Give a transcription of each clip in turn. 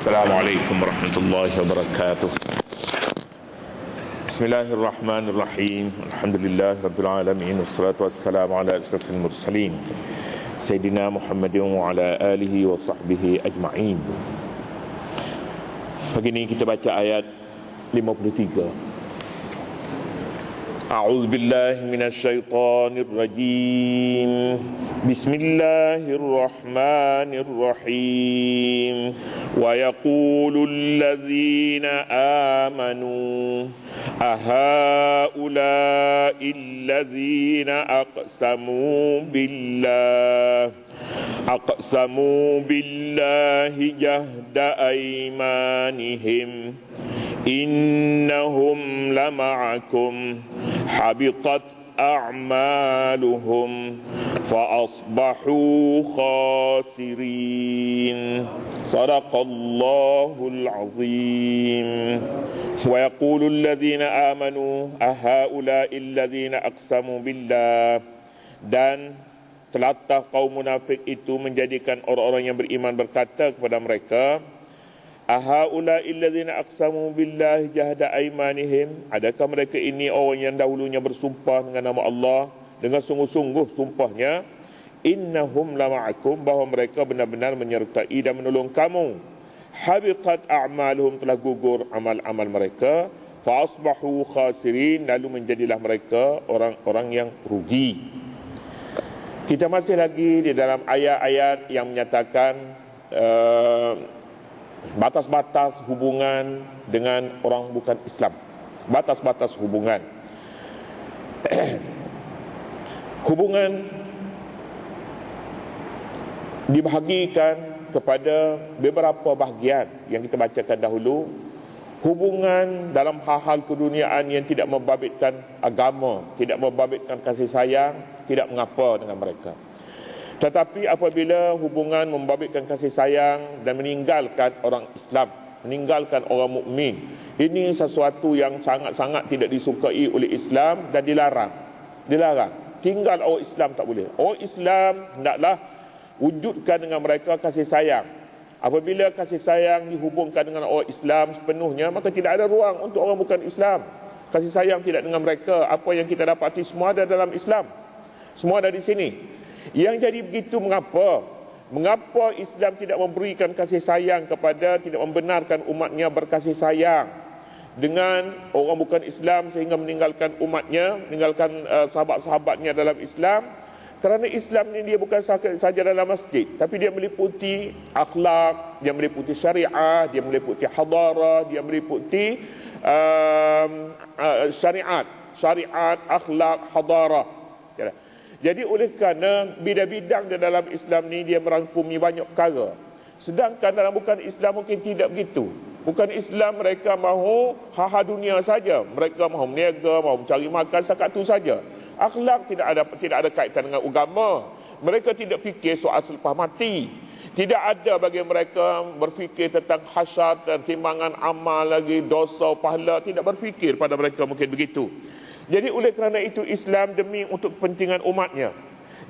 Assalamualaikum warahmatullahi wabarakatuh. Bismillahirrahmanirrahim. Alhamdulillahirabbil alamin wassalatu wassalamu ala asyrafil mursalin Sayyidina Muhammadin wa ala alihi wa sahbihi ajma'in. Pagi ini kita baca ayat 53. A'udzu billahi minasyaitonir rajim. Bismillahirrahmanirrahim. Wa yaqulul ladzina amanu ahaula'il ladzina aqsamu billahi jahda aymanihim innahum lama'akum habitat a'maluhum fa asbahu khasirin. Sadaqallahul azim. Wa yaqulul ladzina amanu ahaula'il ladzina aqsamu billah. Dan telatah kaum munafik itu menjadikan orang-orang yang beriman berkata kepada mereka, ahaula'il ladzina aqsamu billahi jahda aymanihim, adakah mereka ini orang yang dahulunya bersumpah dengan nama Allah dengan sungguh-sungguh sumpahnya, innahum lama'akum, bahawa mereka benar-benar menyertai dan menolong kamu, habiqat a'maluhum, telah gugur amal-amal mereka, fa asbahu khasirin, lalu menjadilah mereka orang-orang yang rugi. Kita masih lagi di dalam ayat-ayat yang menyatakan batas-batas hubungan dengan orang bukan Islam. Batas-batas hubungan. Hubungan dibahagikan kepada beberapa bahagian yang kita bacakan dahulu. Hubungan dalam hal-hal keduniaan yang tidak membabitkan agama, tidak membabitkan kasih sayang, tidak mengapa dengan mereka. Tetapi apabila hubungan membabitkan kasih sayang dan meninggalkan orang Islam, meninggalkan orang mukmin, ini sesuatu yang sangat-sangat tidak disukai oleh Islam dan dilarang. Dilarang. Tinggal orang Islam tak boleh. Orang Islam hendaklah wujudkan dengan mereka kasih sayang. Apabila kasih sayang dihubungkan dengan orang Islam sepenuhnya, maka tidak ada ruang untuk orang bukan Islam. Kasih sayang tidak dengan mereka. Apa yang kita dapati semua ada dalam Islam. Semua ada di sini. Yang jadi begitu mengapa? Mengapa Islam tidak memberikan kasih sayang kepada, tidak membenarkan umatnya berkasih sayang dengan orang bukan Islam sehingga meninggalkan umatnya, meninggalkan sahabat-sahabatnya dalam Islam? Kerana Islam ini dia bukan saja dalam masjid, tapi dia meliputi akhlak, dia meliputi syariah, dia meliputi hadarah, dia meliputi syariat, akhlak, hadarah. Jadi oleh kerana bidang-bidang di dalam Islam ni dia merangkumi banyak perkara. Sedangkan dalam bukan Islam mungkin tidak begitu. Bukan Islam mereka mahu hal-hal dunia saja. Mereka mahu meniaga, mahu mencari makan, setakat itu saja. Akhlak tidak ada kaitan dengan agama. Mereka tidak fikir soal selepas mati. Tidak ada bagi mereka berfikir tentang hasyar dan timbangan amal lagi, dosa, pahala. Tidak berfikir pada mereka mungkin begitu. Jadi oleh kerana itu Islam demi untuk kepentingan umatnya,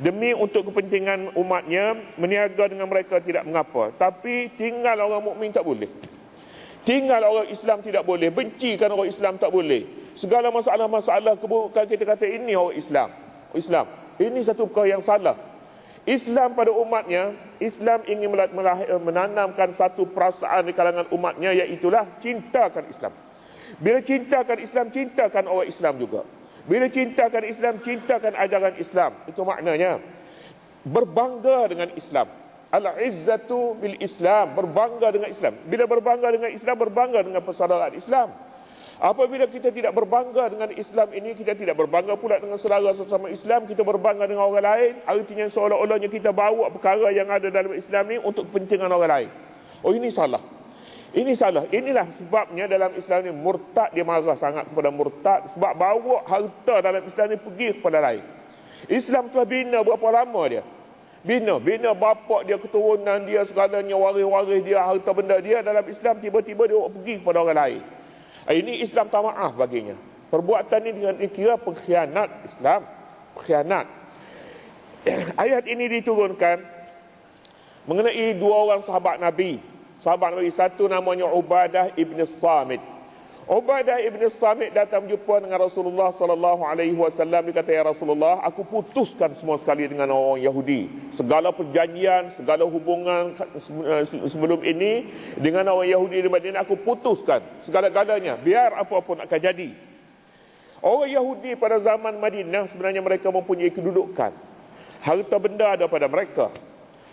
demi untuk kepentingan umatnya, meniaga dengan mereka tidak mengapa. Tapi tinggal orang mukmin tak boleh. Tinggal orang Islam tidak boleh. Bencikan orang Islam tak boleh. Segala masalah-masalah keburukan kita kata ini orang Islam. Ini satu perkara yang salah. Islam pada umatnya, Islam ingin menanamkan satu perasaan di kalangan umatnya, iaitulah cintakan Islam. Bila cintakan Islam, cintakan orang Islam juga. Bila cintakan Islam, cintakan ajaran Islam. Itu maknanya berbangga dengan Islam. Al-izzatu bil Islam, berbangga dengan Islam. Bila berbangga dengan Islam, berbangga dengan persaudaraan Islam. Apabila kita tidak berbangga dengan Islam ini, kita tidak berbangga pula dengan saudara sesama Islam, kita berbangga dengan orang lain, artinya seolah-olahnya kita bawa perkara yang ada dalam Islam ini untuk kepentingan orang lain. Oh, ini salah. Ini salah. Inilah sebabnya dalam Islam ni murtad, dia marah sangat kepada murtad sebab bawa harta dalam Islam ni pergi kepada lain. Islam telah bina berapa lama dia? Bina bapak dia, keturunan dia, segalanya, waris-waris dia, harta benda dia dalam Islam, tiba-tiba dia pergi kepada orang lain. Ini Islam tak maaf baginya. Perbuatan ini dikira pengkhianat Islam. Pengkhianat. Ayat ini diturunkan mengenai dua orang sahabat Nabi Sahabat Nabi satu namanya Ubadah ibn Samit. Ubadah ibn Samit datang berjumpa dengan Rasulullah sallallahu alaihi wasallam. Dia kata, ya Rasulullah, aku putuskan semua sekali dengan orang Yahudi. Segala perjanjian, segala hubungan sebelum ini dengan orang Yahudi di Madinah aku putuskan segala-galanya, biar apa pun akan jadi. Orang Yahudi pada zaman Madinah sebenarnya mereka mempunyai kedudukan. Harta benda ada pada mereka.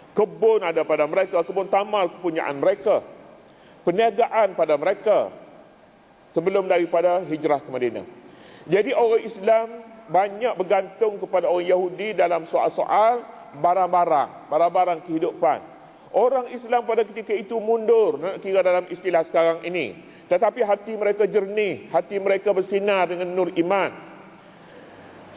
Kebun ada pada mereka, kebun tamal kepunyaan mereka. Perniagaan pada mereka. Sebelum daripada hijrah ke Madinah. Jadi orang Islam banyak bergantung kepada orang Yahudi dalam soal-soal barang-barang kehidupan. Orang Islam pada ketika itu mundur, nak kira dalam istilah sekarang ini. Tetapi hati mereka jernih, hati mereka bersinar dengan nur iman.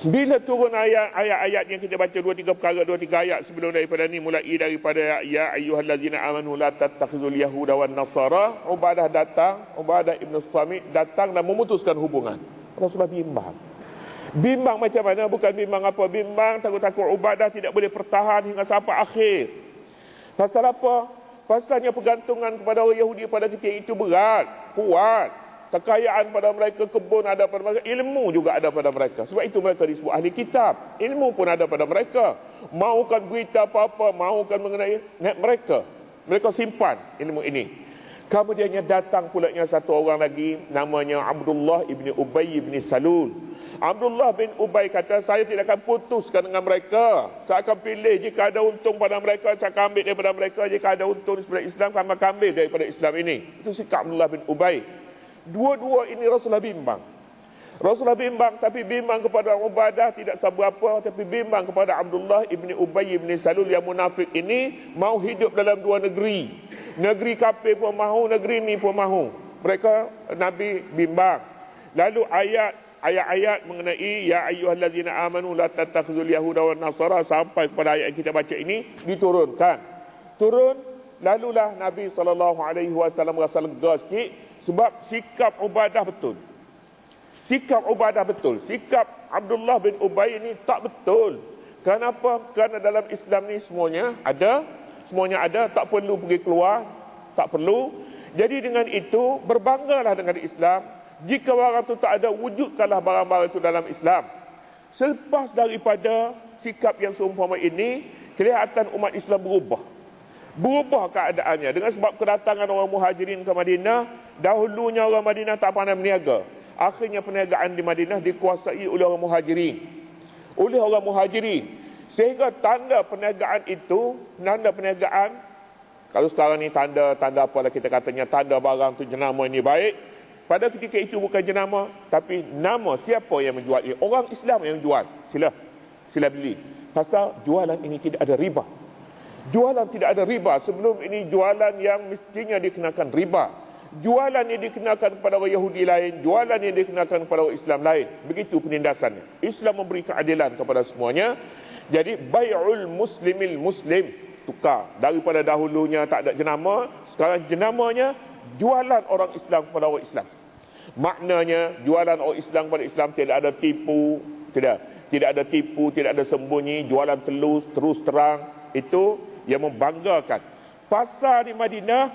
Bila turun ayat-ayat yang kita baca 2-3 perkara, 2-3 ayat sebelum daripada ni, mulai daripada ya ayyuhallazina amanu la tattakhizul yahuda wan nasara, Ubadah datang, Ubadah ibn Samit datang dan memutuskan hubungan. Rasulullah bimbang. Bimbang macam mana? Bukan bimbang apa, bimbang takut-takut Ubadah tidak boleh pertahan hingga sampai akhir. Pasal apa? Pasalnya pergantungan kepada orang Yahudi pada ketika itu berat, kuat. Kekayaan pada mereka, kebun ada pada mereka, ilmu juga ada pada mereka. Sebab itu mereka disebut ahli kitab. Ilmu pun ada pada mereka. Mahukan berita apa-apa, mahukan mengenai mereka. Mereka simpan ilmu ini. Kemudiannya datang pulaknya satu orang lagi, namanya Abdullah ibn Ubay ibn Salul. Abdullah bin Ubay kata, saya tidak akan putuskan dengan mereka. Saya akan pilih, jika ada untung pada mereka, saya akan ambil daripada mereka. Jika ada untung daripada Islam, saya akan ambil daripada Islam ini. Itu sikap Abdullah bin Ubay. Dua-dua ini Rasulullah bimbang. Rasulullah bimbang, tapi bimbang kepada Ubadah tidak seberapa, tapi bimbang kepada Abdullah ibn Ubay ibn Salul yang munafik ini, mau hidup dalam dua negeri. Negeri kafir pun mahu, negeri ini pun mahu. Mereka, Nabi bimbang. Lalu ayat-ayat mengenai ya ayyuhallazina amanu la tattakhizul yahuda wan nasara, sampai kepada ayat yang kita baca ini diturunkan. Lalulah Nabi SAW rasa lega sikit, sebab sikap Ubadah betul. Sikap Ubadah betul. Sikap Abdullah bin Ubay ini tak betul. Kenapa? Kerana dalam Islam ni semuanya ada, tak perlu pergi keluar, tak perlu. Jadi dengan itu, berbanggalah dengan Islam. Jika barang itu tak ada, wujudkanlah barang-barang itu dalam Islam. Selepas daripada sikap yang seumpama ini, kelihatan umat Islam berubah keadaannya. Dengan sebab kedatangan orang Muhajirin ke Madinah, dahulunya orang Madinah tak pandai berniaga. Akhirnya perniagaan di Madinah dikuasai oleh orang Muhajirin. Sehingga tanda perniagaan itu, kalau sekarang ni tanda apalah kita katanya, tanda barang tu jenama ini baik. Pada ketika itu bukan jenama, tapi nama siapa yang menjual ini. Orang Islam yang menjual. Sila beli. Pasal jualan ini tidak ada riba. Jualan tidak ada riba. Sebelum ini jualan yang mestinya dikenakan riba. Jualan yang dikenakan kepada orang Yahudi lain, jualan yang dikenakan kepada orang Islam lain. Begitu penindasannya. Islam memberi keadilan kepada semuanya. Jadi bai'ul muslimil muslim, tukar. Daripada dahulunya tak ada jenama, sekarang jenamanya jualan orang Islam kepada orang Islam. Maknanya jualan orang Islam kepada Islam tidak ada tipu, tidak ada tipu, tidak ada sembunyi, jualan terus terang. Itu yang membanggakan. Pasar di Madinah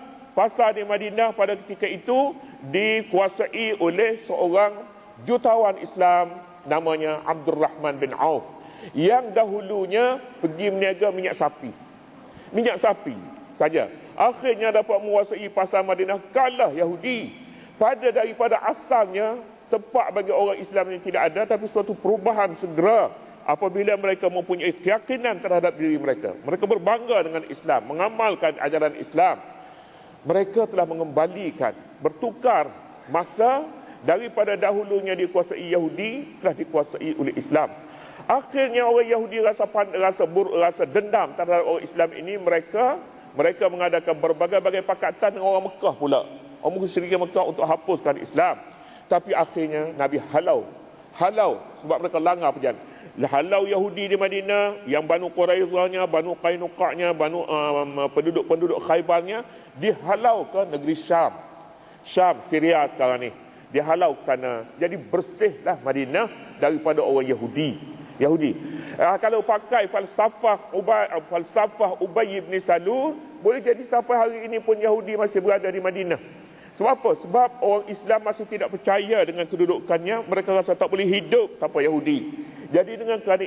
pada ketika itu dikuasai oleh seorang jutawan Islam namanya Abdurrahman bin Auf, yang dahulunya pergi meniaga minyak sapi saja. Akhirnya dapat menguasai pasar Madinah, kalah Yahudi. Daripada asalnya tempat bagi orang Islam yang tidak ada, tapi suatu perubahan segera apabila mereka mempunyai keyakinan terhadap diri mereka. Mereka berbangga dengan Islam, mengamalkan ajaran Islam. Mereka telah mengembalikan, bertukar masa daripada dahulunya dikuasai Yahudi, telah dikuasai oleh Islam. Akhirnya orang Yahudi rasa dendam terhadap orang Islam ini. Mereka mengadakan berbagai-bagai pakatan dengan orang Mekah pula. Orang musyrikin Mekah untuk hapuskan Islam. Tapi akhirnya Nabi halau sebab mereka langgar perjanjian. Halau Yahudi di Madinah, yang Banu Quraizahnya, Banu Qainuqa'nya, penduduk Khaybarnya, dihalau ke negeri Syam, Syria sekarang ni. Dihalau ke sana. Jadi bersihlah Madinah daripada orang Yahudi. Yahudi. Kalau pakai falsafah Ubay bin Salul, boleh jadi sampai hari ini pun Yahudi masih berada di Madinah. Sebab apa? Sebab orang Islam masih tidak percaya dengan kedudukannya. Mereka rasa tak boleh hidup tanpa Yahudi. Jadi dengan kerana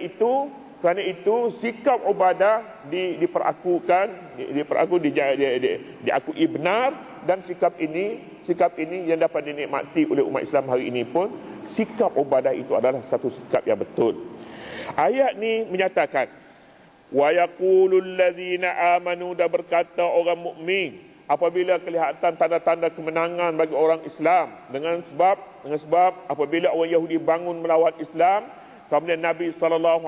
itu sikap Ubadah diakui benar, dan sikap ini yang dapat dinikmati oleh umat Islam hari ini pun, sikap Ubadah itu adalah satu sikap yang betul. Ayat ni menyatakan, wa yaqulul ladzina amanu, dah berkata orang mukmin apabila kelihatan tanda-tanda kemenangan bagi orang Islam, dengan sebab apabila orang Yahudi bangun melawan Islam, kemudian Nabi SAW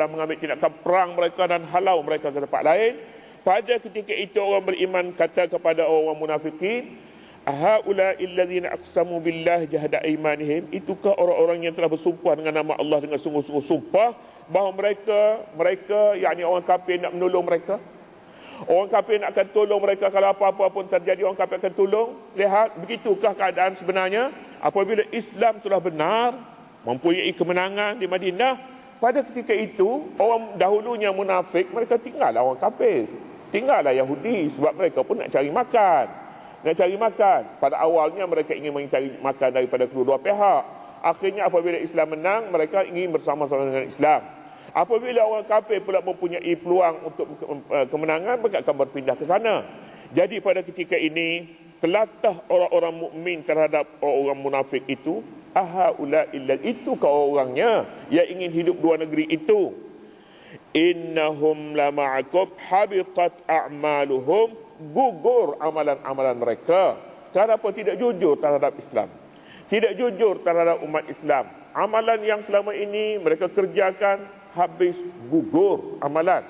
mengambil tindakan perang mereka dan halau mereka ke tempat lain. Pada ketika itu orang beriman kata kepada orang munafikin, ahaula'il ladzina aqsamu billah jahda aimanihim, itukah orang-orang yang telah bersumpah dengan nama Allah dengan sungguh-sungguh sumpah bahawa mereka yakni orang kafir nak menolong mereka. Orang kafir nak akan tolong mereka, kalau apa-apa pun terjadi orang kafir akan tolong. Lihat, begitukah keadaan sebenarnya apabila Islam telah benar, mempunyai kemenangan di Madinah. Pada ketika itu orang dahulunya munafik, mereka tinggallah orang kafir, tinggallah Yahudi, sebab mereka pun nak cari makan. Pada awalnya mereka ingin mencari makan daripada kedua-dua pihak. Akhirnya apabila Islam menang, mereka ingin bersama-sama dengan Islam. Apabila orang kafir pula mempunyai peluang untuk kemenangan, mereka akan berpindah ke sana. Jadi pada ketika ini telatah orang-orang mukmin terhadap orang munafik itu, ahaula illa, itu kau orangnya yang ingin hidup dua negeri itu. Innahum lama'akum habitat a'maluhum, gugur amalan-amalan mereka. Kenapa? Tidak jujur terhadap Islam, tidak jujur terhadap umat Islam. Amalan yang selama ini mereka kerjakan habis, gugur amalan.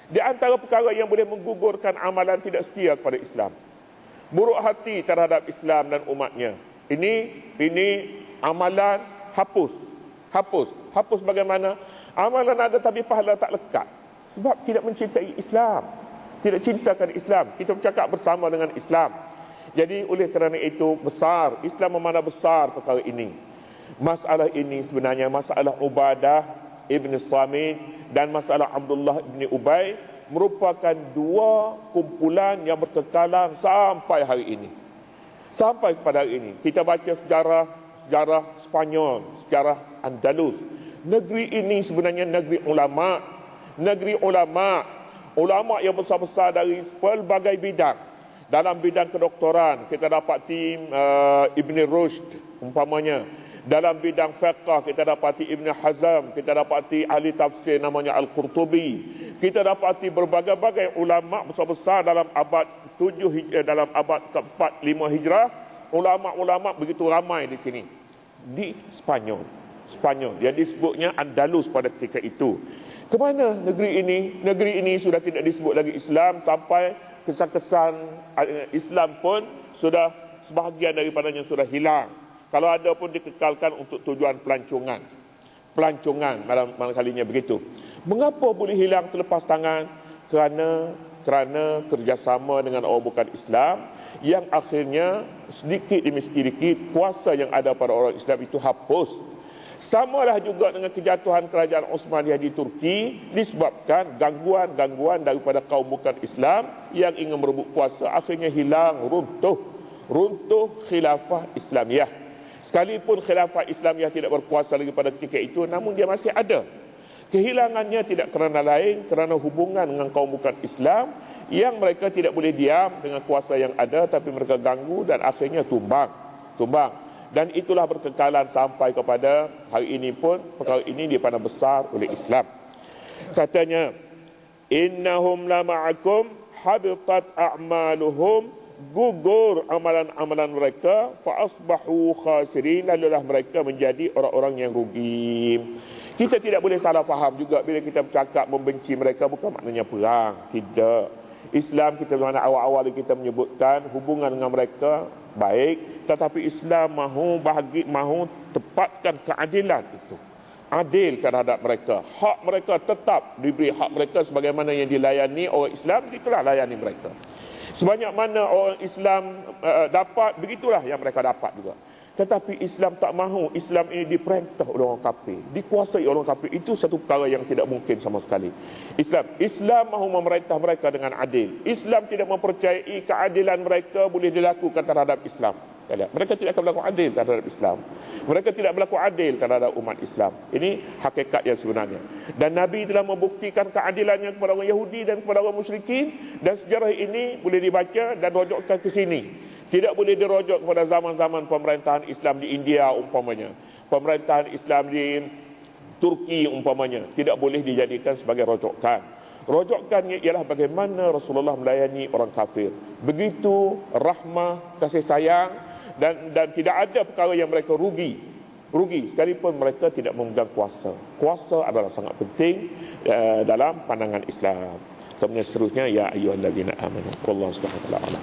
Di antara perkara yang boleh menggugurkan amalan, tidak setia kepada Islam, buruk hati terhadap Islam dan umatnya. Ini amalan hapus bagaimana? Amalan ada tapi pahala tak lekat, sebab tidak mencintai Islam, tidak cintakan Islam. Kita bercakap bersama dengan Islam. Jadi oleh kerana itu besar, Islam memandang besar perkara ini. Masalah ini sebenarnya masalah Ubadah Ibn Samit dan masalah Abdullah Ibn Ubay merupakan dua kumpulan yang berkekalan sampai hari ini. Sampai kepada hari ini. Kita baca sejarah Spanyol, sejarah Andalus. Negeri ini sebenarnya negeri ulama. Ulama yang besar-besar dari pelbagai bidang. Dalam bidang kedoktoran, kita dapati Ibn Rushd umpamanya. Dalam bidang fiqh kita dapati Ibn Hazm, kita dapati ahli tafsir namanya Al-Qurtubi. Kita dapati berbagai-bagai ulama besar-besar dalam abad 7 dalam abad ke-4 5 Hijrah. Ulama-ulama begitu ramai di sini. Di Spanyol yang disebutnya Andalus pada ketika itu. Ke mana negeri ini? Negeri ini sudah tidak disebut lagi Islam, sampai kesan-kesan Islam pun sudah sebahagian daripadanya sudah hilang. Kalau ada pun dikekalkan untuk tujuan pelancongan malam kalinya begitu. Mengapa boleh hilang terlepas tangan? Kerana kerjasama dengan orang bukan Islam, yang akhirnya sedikit demi sedikit kuasa yang ada pada orang Islam itu hapus. Samalah juga dengan kejatuhan kerajaan Osmaniyah di Turki, disebabkan gangguan daripada kaum bukan Islam yang ingin merebut kuasa. Akhirnya hilang, runtuh khilafah Islamiyah. Sekalipun khilafah Islamiyah tidak berkuasa lagi pada ketika itu, namun dia masih ada. Kehilangannya tidak kerana lain, kerana hubungan dengan kaum bukan Islam, yang mereka tidak boleh diam dengan kuasa yang ada, tapi mereka ganggu dan akhirnya tumbang. Dan itulah berkekalan sampai kepada hari ini pun. Perkara ini dipandang besar oleh Islam. Katanya, innahum lama'akum habitat a'maluhum, gugur amalan-amalan mereka, fa asbahu khasirin, lalulah mereka menjadi orang-orang yang rugi. Kita tidak boleh salah faham juga bila kita bercakap membenci mereka, bukan maknanya perang. Tidak. Islam kita mana awal-awal kita menyebutkan hubungan dengan mereka baik, tetapi Islam mahu tepatkan keadilan itu. Adil terhadap mereka. Hak mereka tetap diberi hak mereka sebagaimana yang dilayani orang Islam, itulah layani mereka. Sebanyak mana orang Islam dapat, begitulah yang mereka dapat juga. Tetapi Islam tak mahu Islam ini diperintah oleh orang kafir, dikuasai oleh orang kafir. Itu satu perkara yang tidak mungkin sama sekali. Islam mahu memerintah mereka dengan adil. Islam tidak mempercayai keadilan mereka boleh dilakukan terhadap Islam. Mereka tidak akan berlaku adil terhadap Islam. Mereka tidak berlaku adil terhadap umat Islam. Ini hakikat yang sebenarnya. Dan Nabi telah membuktikan keadilannya kepada orang Yahudi dan kepada orang musyrikin. Dan sejarah ini boleh dibaca dan rojokkan ke sini. Tidak boleh dirojok kepada zaman-zaman pemerintahan Islam di India umpamanya, pemerintahan Islam di Turki umpamanya. Tidak boleh dijadikan sebagai rojokan. Rojokannya ialah bagaimana Rasulullah melayani orang kafir. Begitu rahmah, kasih sayang, dan tidak ada perkara yang mereka rugi sekalipun mereka tidak memegang kuasa. Kuasa adalah sangat penting dalam pandangan Islam. Kemudian seterusnya, ya ayyuhallazina amanu, wallahu subhanahu wa ta'ala.